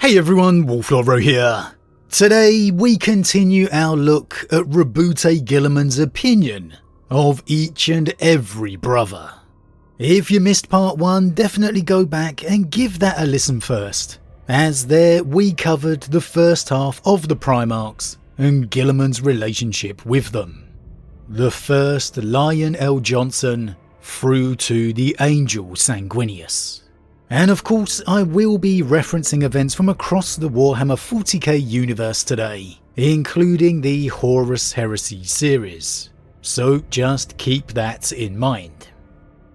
Hey everyone, Wolf Lord Rho here. Today we continue our look at Roboute Guilliman'S opinion of each and every brother. If you missed part 1, definitely go back and give that a listen first, as there we covered the first half of the Primarchs and Guilliman's relationship with them. The first Lion L. Johnson through to the Angel Sanguinius. And of course I will be referencing events from across the Warhammer 40k universe today, including the Horus Heresy series, so just keep that in mind.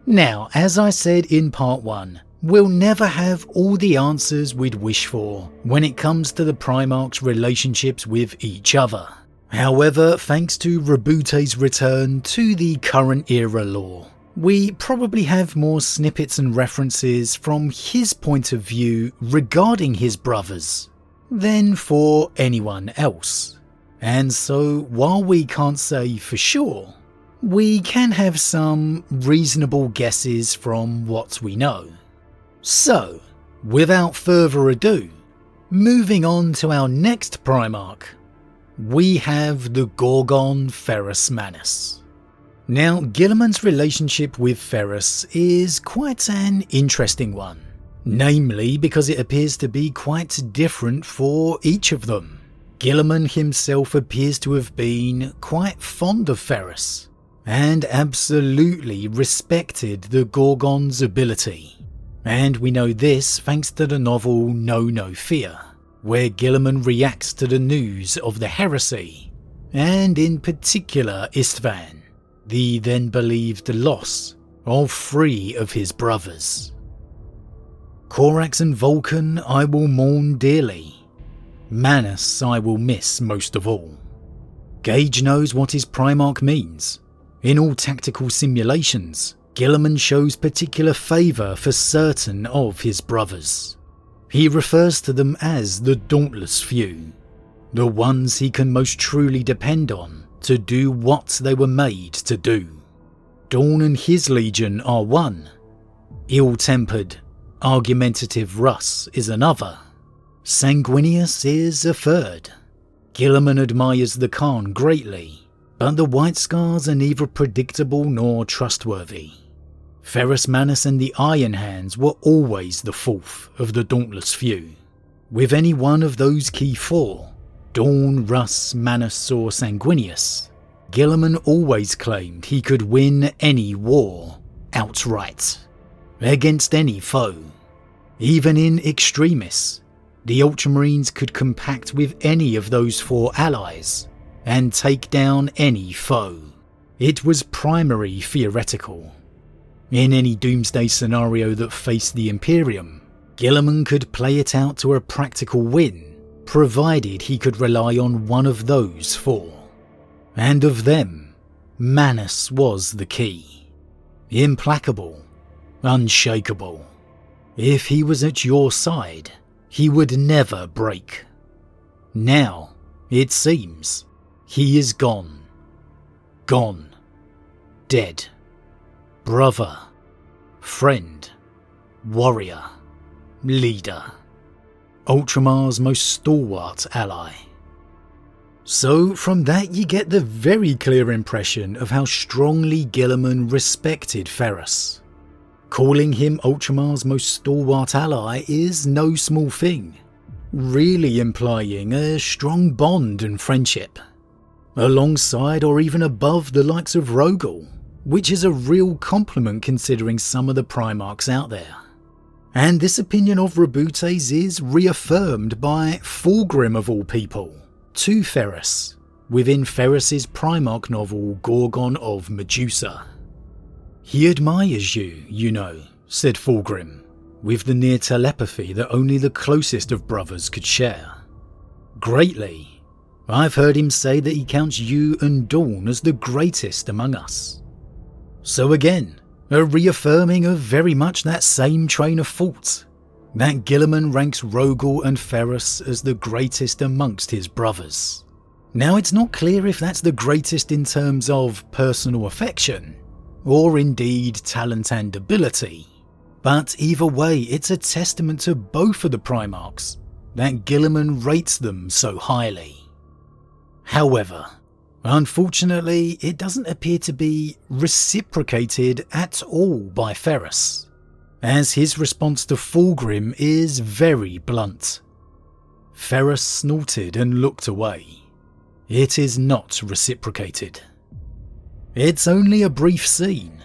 Now, as I said in part 1, we'll never have all the answers we'd wish for when it comes to the Primarch's relationships with each other. However, thanks to Roboute's return to the current era lore, we probably have more snippets and references from his point of view regarding his brothers than for anyone else. And so, while we can't say for sure, we can have some reasonable guesses from what we know. So, without further ado, moving on to our next Primarch, we have the Gorgon Ferrus Manus. Now, Guilliman's relationship with Ferrus is quite an interesting one, namely because it appears to be quite different for each of them. Guilliman himself appears to have been quite fond of Ferrus, and absolutely respected the Gorgon's ability. And we know this thanks to the novel Know No Fear, where Guilliman reacts to the news of the heresy, and in particular Istvan, the then believed loss of 3 of his brothers. Corax and Vulkan I will mourn dearly. Manus I will miss most of all. Gage knows what his Primarch means. In all tactical simulations, Guilliman shows particular favour for certain of his brothers. He refers to them as the Dauntless Few, the ones he can most truly depend on to do what they were made to do. Dawn and his legion are one. Ill-tempered, argumentative Russ is another. Sanguinius is a third. Guilliman admires the Khan greatly, but the White Scars are neither predictable nor trustworthy. Ferrus Manus and the Iron Hands were always the 4th of the Dauntless Few. With any one of those key 4, Dawn, Russ, Manus or Sanguinius, Guilliman always claimed he could win any war outright, against any foe. Even in extremis, the Ultramarines could compact with any of those 4 allies and take down any foe. It was primary theoretical. In any doomsday scenario that faced the Imperium, Guilliman could play it out to a practical win, provided he could rely on one of those 4. And of them, Manus was the key. Implacable, unshakable. If he was at your side, he would never break. Now, it seems, he is gone. Gone. Dead. Brother. Friend. Warrior. Leader. Ultramar's most stalwart ally. So from that you get the very clear impression of how strongly Guilliman respected Ferrus. Calling him Ultramar's most stalwart ally is no small thing, really implying a strong bond and friendship, alongside or even above the likes of Rogel, which is a real compliment considering some of the Primarchs out there. And this opinion of Roboute's is reaffirmed by Fulgrim of all people, to Ferrus, within Ferrus's Primarch novel Gorgon of Medusa. He admires you, you know, said Fulgrim, with the near telepathy that only the closest of brothers could share. Greatly. I've heard him say that he counts you and Dawn as the greatest among us. So again, a reaffirming of very much that same train of thought, that Guilliman ranks Rogel and Ferrus as the greatest amongst his brothers. Now it's not clear if that's the greatest in terms of personal affection, or indeed talent and ability, but either way it's a testament to both of the Primarchs that Guilliman rates them so highly. However, unfortunately, it doesn't appear to be reciprocated at all by Ferrus, as his response to Fulgrim is very blunt. Ferrus snorted and looked away. It is not reciprocated. It's only a brief scene,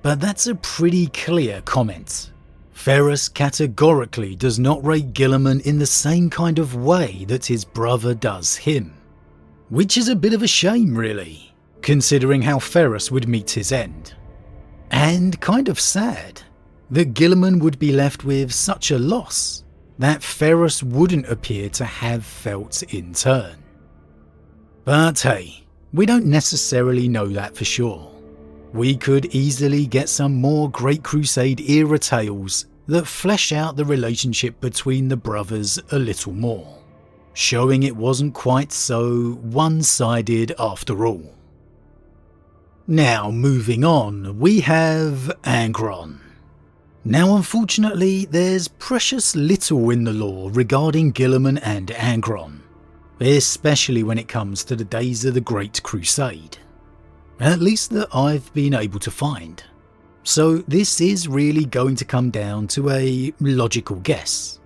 but that's a pretty clear comment. Ferrus categorically does not rate Guilliman in the same kind of way that his brother does him. Which is a bit of a shame really, considering how Ferrus would meet his end. And kind of sad that Guilliman would be left with such a loss that Ferrus wouldn't appear to have felt in turn. But hey, we don't necessarily know that for sure. We could easily get some more Great Crusade era tales that flesh out the relationship between the brothers a little more, showing it wasn't quite so one-sided after all. Now moving on, we have Angron. Now unfortunately there's precious little in the lore regarding Guilliman and Angron, especially when it comes to the days of the Great Crusade. At least that I've been able to find. So this is really going to come down to a logical guess.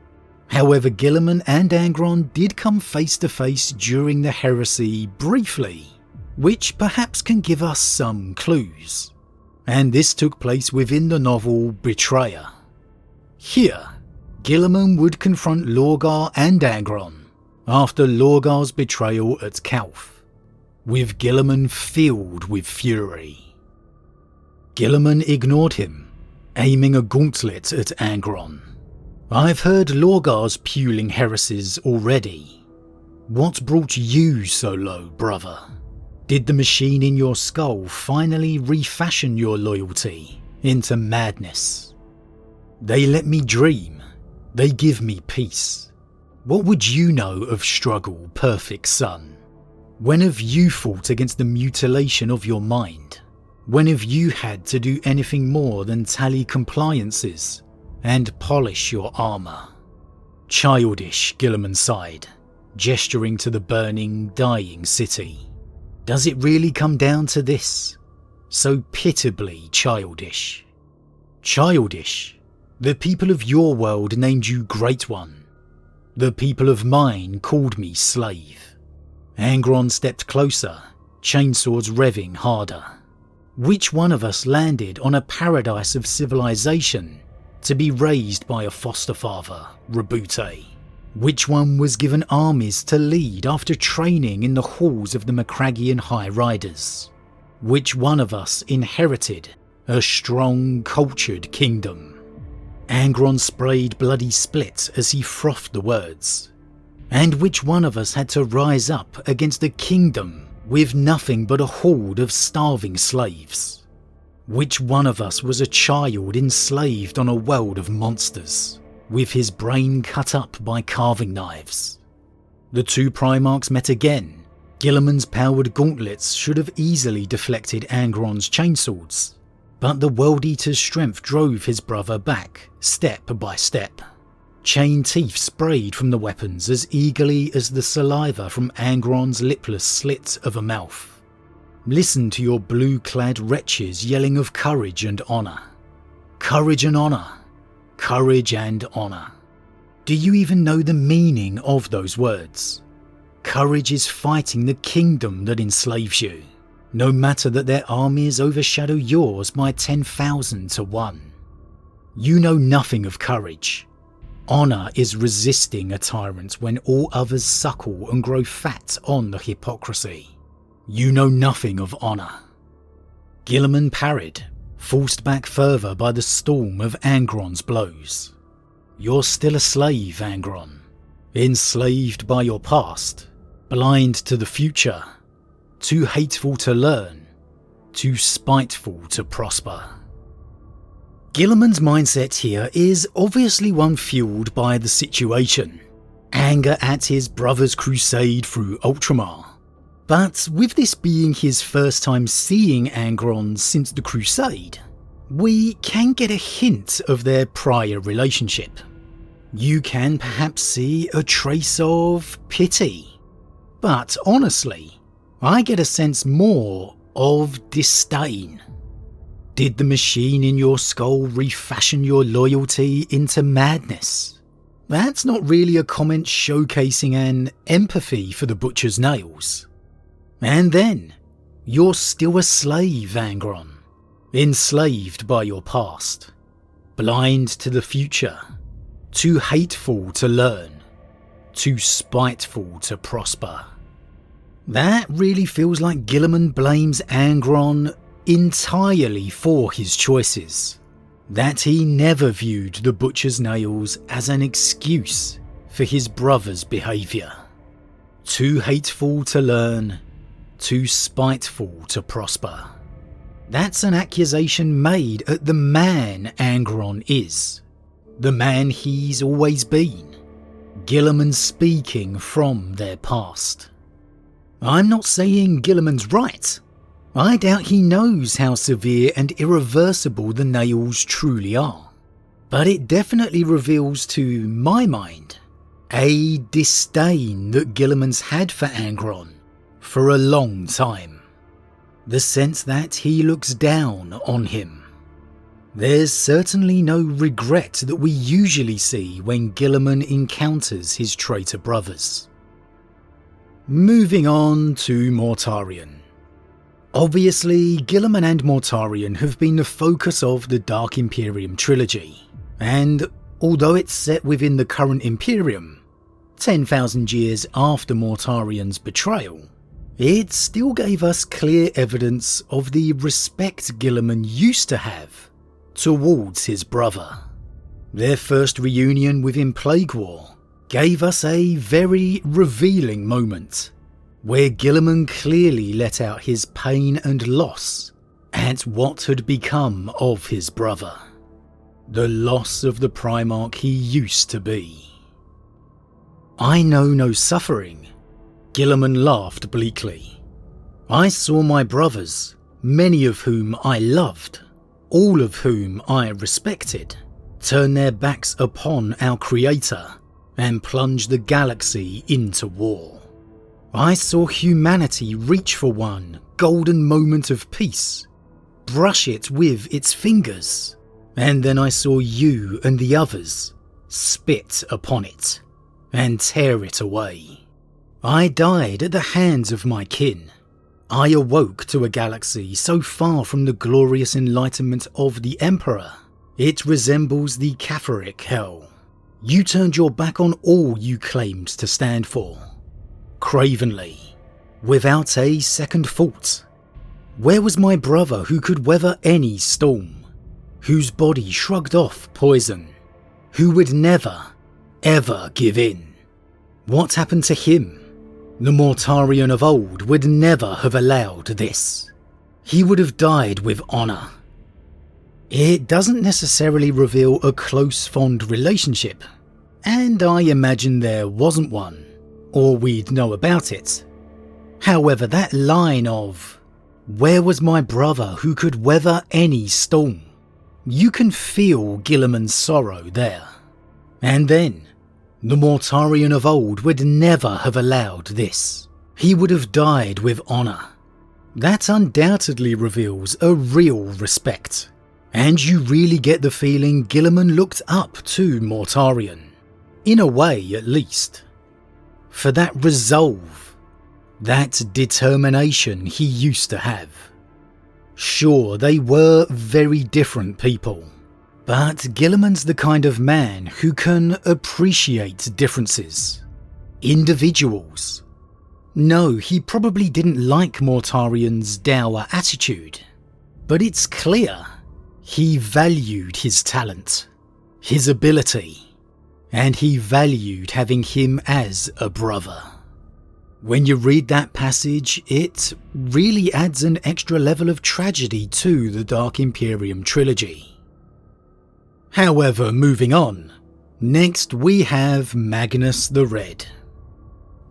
However, Guilliman and Angron did come face to face during the Heresy briefly, which perhaps can give us some clues. And this took place within the novel Betrayer. Here, Guilliman would confront Lorgar and Angron after Lorgar's betrayal at Calth, with Guilliman filled with fury. Guilliman ignored him, aiming a gauntlet at Angron. I've heard Lorgar's puling heresies already. What brought you so low, brother? Did the machine in your skull finally refashion your loyalty into madness? They let me dream. They give me peace. What would you know of struggle, perfect son? When have you fought against the mutilation of your mind? When have you had to do anything more than tally compliances and polish your armour? Childish, Guilliman sighed, gesturing to the burning, dying city. Does it really come down to this? So pitiably childish. Childish. The people of your world named you Great One. The people of mine called me slave. Angron stepped closer, chainswords revving harder. Which one of us landed on a paradise of civilization to be raised by a foster father, Roboute? Which one was given armies to lead after training in the halls of the Macragian High Riders? Which one of us inherited a strong, cultured kingdom? Angron sprayed bloody split as he frothed the words. And which one of us had to rise up against a kingdom with nothing but a horde of starving slaves? Which one of us was a child enslaved on a world of monsters, with his brain cut up by carving knives? The two Primarchs met again. Guilliman's powered gauntlets should have easily deflected Angron's chainswords, but the World Eater's strength drove his brother back, step by step. Chain teeth sprayed from the weapons as eagerly as the saliva from Angron's lipless slit of a mouth. Listen to your blue-clad wretches yelling of courage and honour. Courage and honour. Courage and honour. Do you even know the meaning of those words? Courage is fighting the kingdom that enslaves you, no matter that their armies overshadow yours by 10,000 to 1. You know nothing of courage. Honour is resisting a tyrant when all others suckle and grow fat on the hypocrisy. You know nothing of honour. Guilliman parried, forced back further by the storm of Angron's blows. You're still a slave, Angron, enslaved by your past, blind to the future, too hateful to learn, too spiteful to prosper. Guilliman's mindset here is obviously one fueled by the situation, anger at his brother's crusade through Ultramar. But with this being his first time seeing Angron since the crusade, we can get a hint of their prior relationship. You can perhaps see a trace of pity. But honestly, I get a sense more of disdain. Did the machine in your skull refashion your loyalty into madness? That's not really a comment showcasing an empathy for the butcher's nails. And then, you're still a slave, Angron, enslaved by your past, blind to the future, too hateful to learn, too spiteful to prosper. That really feels like Guilliman blames Angron entirely for his choices, that he never viewed the butcher's nails as an excuse for his brother's behaviour. Too hateful to learn, too spiteful to prosper. That's an accusation made at the man Angron is, the man he's always been. Guilliman speaking from their past. I'm not saying Guilliman's right. I doubt he knows how severe and irreversible the nails truly are. But it definitely reveals to my mind a disdain that Guilliman's had for Angron for a long time. The sense that he looks down on him. There's certainly no regret that we usually see when Guilliman encounters his traitor brothers. Moving on to Mortarion. Obviously, Guilliman and Mortarion have been the focus of the Dark Imperium trilogy, and although it's set within the current Imperium, 10,000 years after Mortarion's betrayal, it still gave us clear evidence of the respect Guilliman used to have towards his brother. Their first reunion within Plague War gave us a very revealing moment, where Guilliman clearly let out his pain and loss at what had become of his brother. The loss of the Primarch he used to be. I know no suffering, Guilliman laughed bleakly. I saw my brothers, many of whom I loved, all of whom I respected, turn their backs upon our Creator and plunge the galaxy into war. I saw humanity reach for one golden moment of peace, brush it with its fingers, and then I saw you and the others spit upon it and tear it away. I died at the hands of my kin. I awoke to a galaxy so far from the glorious enlightenment of the Emperor, it resembles the Catholic hell. You turned your back on all you claimed to stand for. Cravenly, without a second thought. Where was my brother who could weather any storm, whose body shrugged off poison, who would never, ever give in? What happened to him? The Mortarion of old would never have allowed this. He would have died with honour. It doesn't necessarily reveal a close, fond relationship, and I imagine there wasn't one, or we'd know about it. However, that line of, "Where was my brother who could weather any storm?" You can feel Guilliman's sorrow there. And then, the Mortarion of old would never have allowed this. He would have died with honour. That undoubtedly reveals a real respect, and you really get the feeling Guilliman looked up to Mortarion, in a way at least, for that resolve, that determination he used to have. Sure, they were very different people, but Guilliman's the kind of man who can appreciate differences, individuals. No, he probably didn't like Mortarion's dour attitude, but it's clear he valued his talent, his ability, and he valued having him as a brother. When you read that passage, it really adds an extra level of tragedy to the Dark Imperium trilogy. However, moving on, next we have Magnus the Red.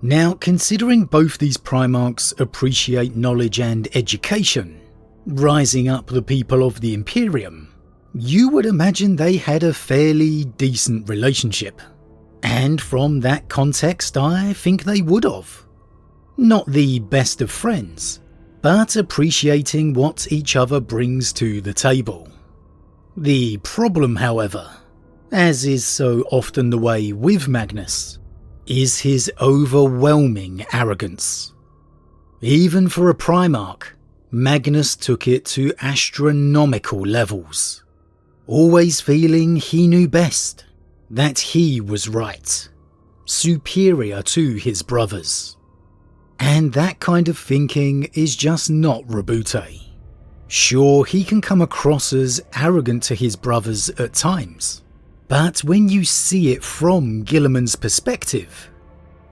Now, considering both these Primarchs appreciate knowledge and education, rising up the people of the Imperium, you would imagine they had a fairly decent relationship. And from that context, I think they would have. Not the best of friends, but appreciating what each other brings to the table. The problem, however, as is so often the way with Magnus, is his overwhelming arrogance. Even for a Primarch, Magnus took it to astronomical levels, always feeling he knew best, that he was right, superior to his brothers. And that kind of thinking is just not Roboute. Sure, he can come across as arrogant to his brothers at times, but when you see it from Guilliman's perspective,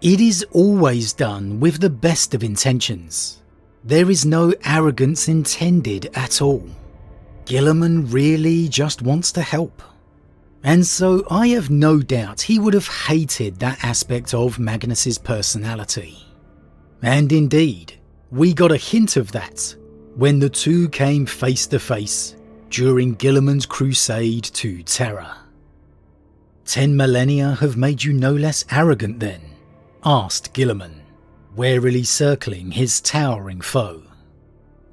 it is always done with the best of intentions. There is no arrogance intended at all. Guilliman really just wants to help. And so I have no doubt he would have hated that aspect of Magnus's personality. And indeed, we got a hint of that when the two came face to face during Guilliman's crusade to Terra. 10 millennia have made you no less arrogant then? Asked Guilliman, warily circling his towering foe.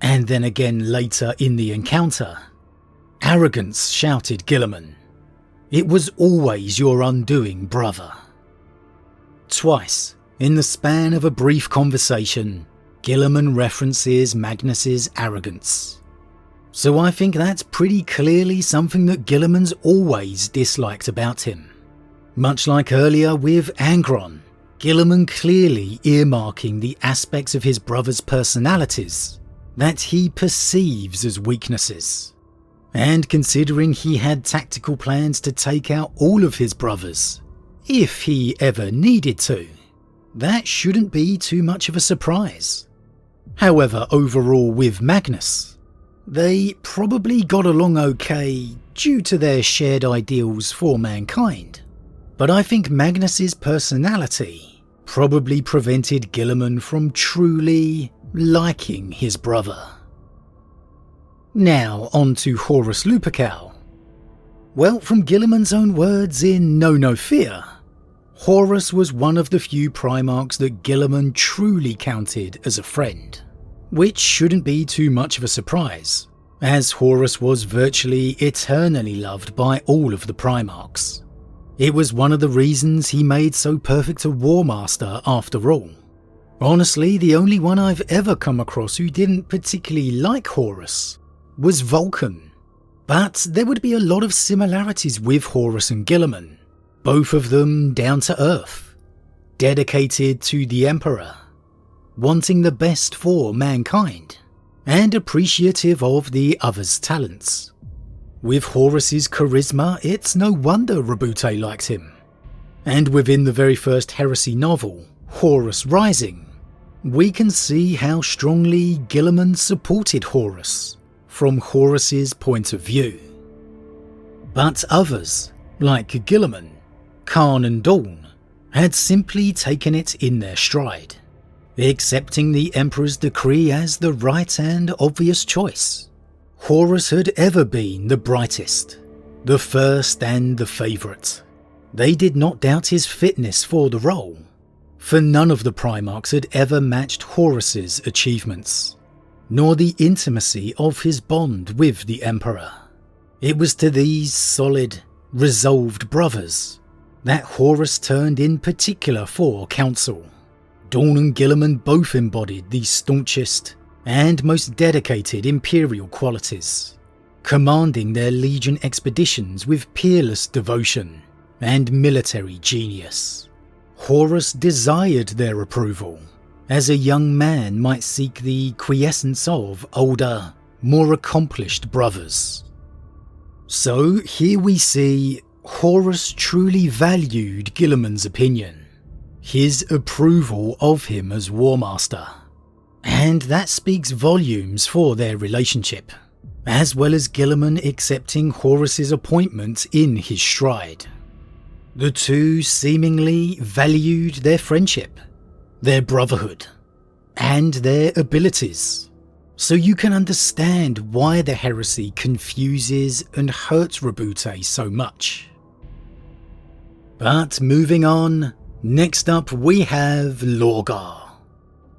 And then again later in the encounter, arrogance, shouted Guilliman. It was always your undoing, brother. Twice, in the span of a brief conversation, Guilliman references Magnus's arrogance. So I think that's pretty clearly something that Guilliman's always disliked about him. Much like earlier with Angron, Guilliman clearly earmarking the aspects of his brother's personalities that he perceives as weaknesses. And considering he had tactical plans to take out all of his brothers, if he ever needed to, that shouldn't be too much of a surprise. However, overall with Magnus, they probably got along okay due to their shared ideals for mankind. But I think Magnus's personality probably prevented Guilliman from truly liking his brother. Now on to Horus Lupercal. Well, from Guilliman's own words in Know No Fear, Horus was one of the few Primarchs that Guilliman truly counted as a friend, which shouldn't be too much of a surprise, as Horus was virtually eternally loved by all of the Primarchs. It was one of the reasons he made so perfect a War Master after all. Honestly, the only one I've ever come across who didn't particularly like Horus was Vulkan. But there would be a lot of similarities with Horus and Guilliman, both of them down to earth, dedicated to the Emperor, wanting the best for mankind, and appreciative of the other's talents. With Horus's charisma, it's no wonder Roboute liked him. And within the very first Heresy novel, Horus Rising, we can see how strongly Guilliman supported Horus from Horus's point of view. But others, like Guilliman, Khan and Dawn, had simply taken it in their stride, accepting the Emperor's decree as the right and obvious choice. Horus had ever been the brightest, the first and the favourite. They did not doubt his fitness for the role, for none of the Primarchs had ever matched Horus's achievements, nor the intimacy of his bond with the Emperor. It was to these solid, resolved brothers that Horus turned in particular for counsel. Dawn and Guilliman both embodied the staunchest and most dedicated Imperial qualities, commanding their Legion expeditions with peerless devotion and military genius. Horus desired their approval, as a young man might seek the quiescence of older, more accomplished brothers. So here we see Horus truly valued Guilliman's opinion, his approval of him as War Master. And that speaks volumes for their relationship, as well as Guilliman accepting Horus's appointment in his stride. The two seemingly valued their friendship, their brotherhood, and their abilities. So you can understand why the heresy confuses and hurts Roboute so much. But moving on, next up we have Lorgar.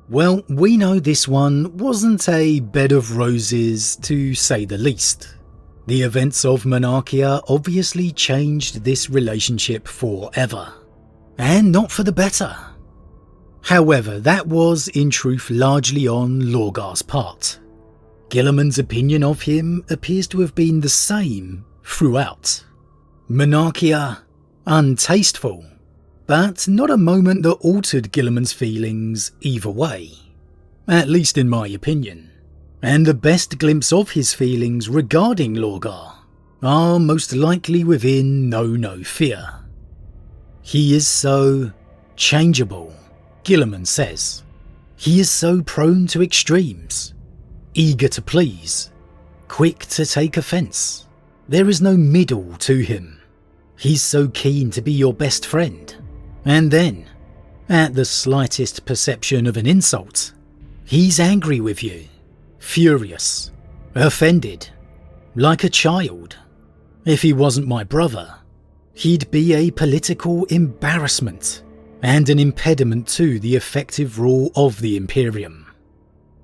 Well, we know this one wasn't a bed of roses, to say the least. The events of Monarchia obviously changed this relationship forever, and not for the better. However, that was in truth largely on Lorgar's part. Guilliman's opinion of him appears to have been the same throughout. Monarchia, untasteful, but not a moment that altered Guilliman's feelings either way, at least in my opinion. And the best glimpse of his feelings regarding Lorgar are most likely within Know No Fear. He is so changeable, Guilliman says. He is so prone to extremes, eager to please, quick to take offence. There is no middle to him. He's so keen to be your best friend, and then, at the slightest perception of an insult, he's angry with you, furious, offended, like a child. If he wasn't my brother, he'd be a political embarrassment and an impediment to the effective rule of the Imperium.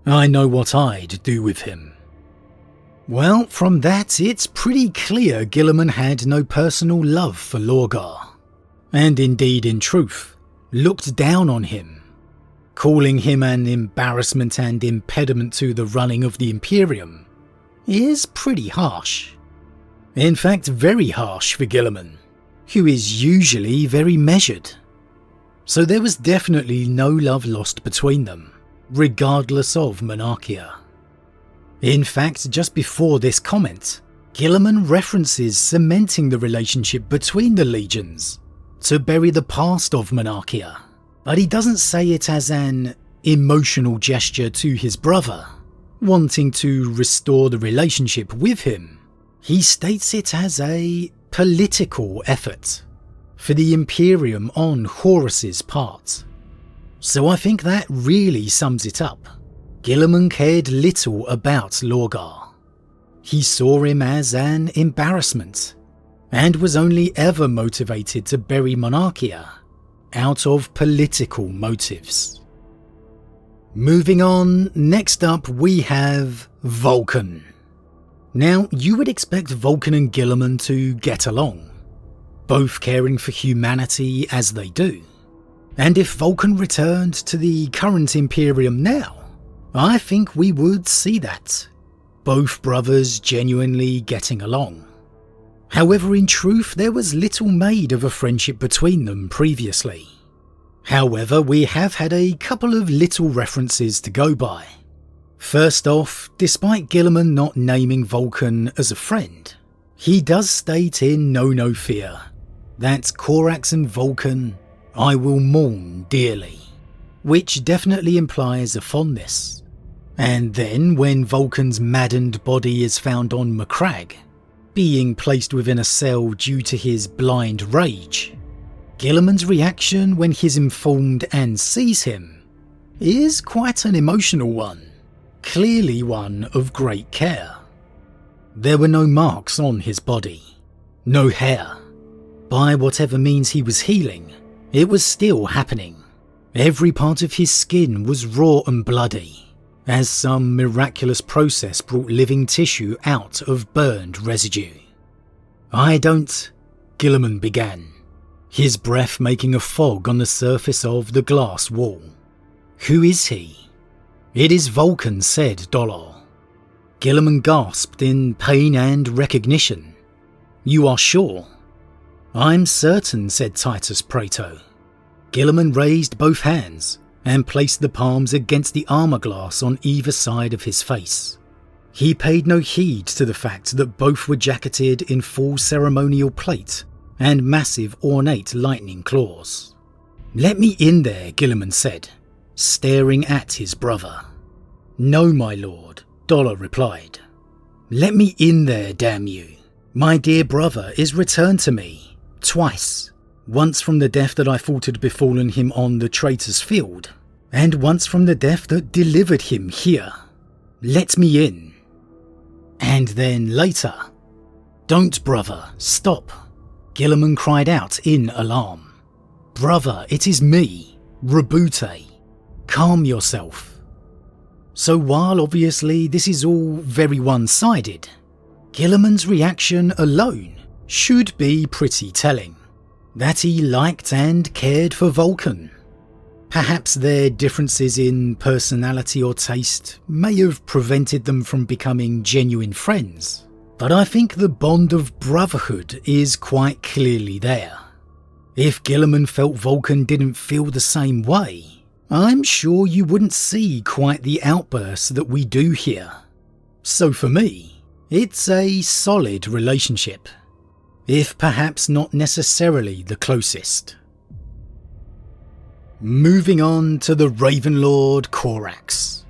I know what I'd do with him. Well, from that it's pretty clear Guilliman had no personal love for Lorgar, and indeed in truth, looked down on him. Calling him an embarrassment and impediment to the running of the Imperium is pretty harsh. In fact, very harsh for Guilliman, who is usually very measured. So there was definitely no love lost between them, regardless of Monarchia. In fact, just before this comment, Guilliman references cementing the relationship between the legions to bury the past of Monarchia, but he doesn't say it as an emotional gesture to his brother, wanting to restore the relationship with him. He states it as a political effort for the Imperium on Horus's part. So I think that really sums it up. Guilliman cared little about Lorgar. He saw him as an embarrassment, and was only ever motivated to bury Monarchia out of political motives. Moving on, next up we have Vulkan. Now, you would expect Vulkan and Guilliman to get along, both caring for humanity as they do. And if Vulkan returned to the current Imperium now, I think we would see that. Both brothers genuinely getting along. However, in truth, there was little made of a friendship between them previously. However, we have had a couple of little references to go by. First off, despite Guilliman not naming Vulkan as a friend, he does state in Know No Fear that Corax and Vulkan I will mourn dearly, which definitely implies a fondness. And then when Vulkan's maddened body is found on Macragge, being placed within a cell due to his blind rage, Guilliman's reaction when he's informed and sees him is quite an emotional one, clearly one of great care. There were no marks on his body, no hair. By whatever means he was healing, it was still happening. Every part of his skin was raw and bloody, as some miraculous process brought living tissue out of burned residue. Guilliman began, his breath making a fog on the surface of the glass wall. Who is he? It is Vulkan, said Dolor. Guilliman gasped in pain and recognition. You are sure? I'm certain, said Titus Praeto. Guilliman raised both hands and placed the palms against the armour glass on either side of his face. He paid no heed to the fact that both were jacketed in full ceremonial plate and massive ornate lightning claws. Let me in there, Guilliman said, staring at his brother. No, my lord, Dollar replied. Let me in there, damn you. My dear brother is returned to me, twice. Once from the death that I thought had befallen him on the traitor's field, and once from the death that delivered him here. Let me in. And then later. Don't, brother, stop. Guilliman cried out in alarm. "Brother, it is me, Roboute. Calm yourself." So while obviously this is all very one-sided, Guilliman's reaction alone should be pretty telling, that he liked and cared for Vulkan. Perhaps their differences in personality or taste may have prevented them from becoming genuine friends, but I think the bond of brotherhood is quite clearly there. If Guilliman felt Vulkan didn't feel the same way, I'm sure you wouldn't see quite the outbursts that we do here. So for me, it's a solid relationship, if perhaps not necessarily the closest. Moving on to the Raven Lord Corax.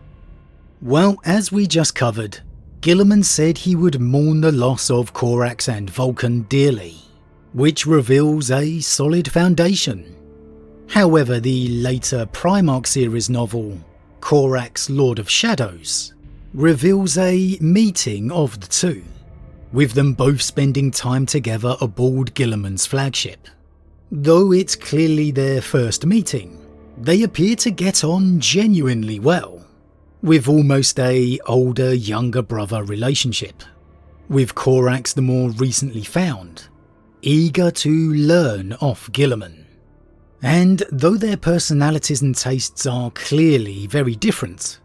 Well, as we just covered, Guilliman said he would mourn the loss of Corax and Vulkan dearly, which reveals a solid foundation. However, the later Primarch series novel, Corax Lord of Shadows, reveals a meeting of the two, with them both spending time together aboard Guilliman's flagship. Though it's clearly their first meeting, they appear to get on genuinely well, with almost a older-younger brother relationship, with Corax the more recently found, eager to learn off Guilliman. And though their personalities and tastes are clearly very different,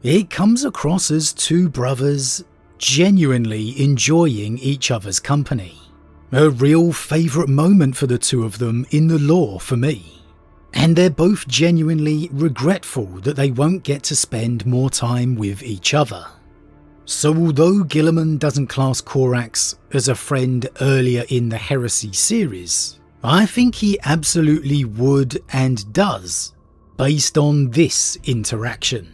it comes across as two brothers genuinely enjoying each other's company. A real favourite moment for the two of them in the lore for me. And they're both genuinely regretful that they won't get to spend more time with each other. So although Guilliman doesn't class Corax as a friend earlier in the Heresy series, I think he absolutely would and does, based on this interaction.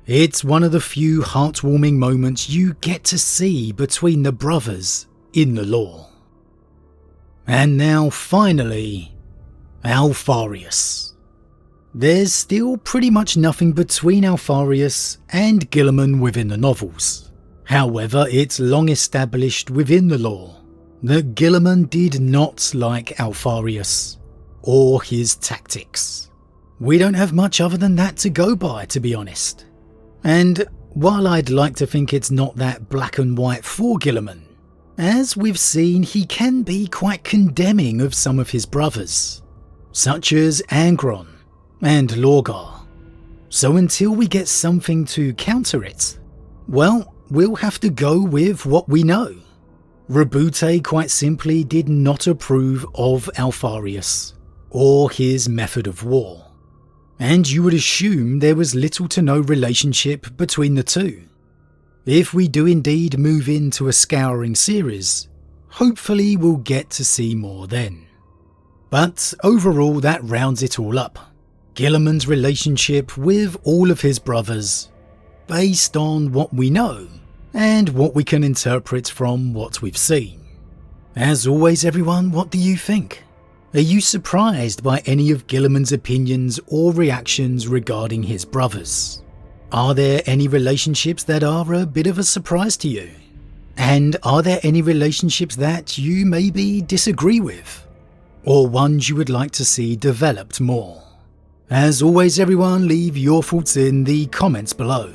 It's one of the few heartwarming moments you get to see between the brothers in the lore. And now finally, Alpharius. There's still pretty much nothing between Alpharius and Guilliman within the novels. However, it's long established within the lore that Guilliman did not like Alpharius or his tactics. We don't have much other than that to go by, to be honest. And while I'd like to think it's not that black and white for Guilliman, as we've seen, he can be quite condemning of some of his brothers, such as Angron and Lorgar. So until we get something to counter it, well, we'll have to go with what we know. Roboute quite simply did not approve of Alpharius or his method of war, and you would assume there was little to no relationship between the two. If we do indeed move into a scouring series, hopefully we'll get to see more then. But overall, that rounds it all up. Guilliman's relationship with all of his brothers, based on what we know and what we can interpret from what we've seen. As always everyone, what do you think? Are you surprised by any of Guilliman's opinions or reactions regarding his brothers? Are there any relationships that are a bit of a surprise to you? And are there any relationships that you maybe disagree with? Or ones you would like to see developed more? As always everyone, leave your thoughts in the comments below.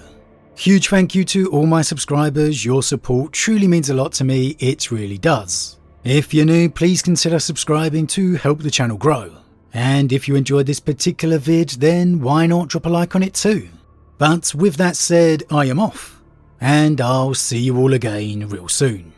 Huge thank you to all my subscribers, your support truly means a lot to me, it really does. If you're new, please consider subscribing to help the channel grow. And if you enjoyed this particular vid, then why not drop a like on it too? But with that said, I am off, and I'll see you all again real soon.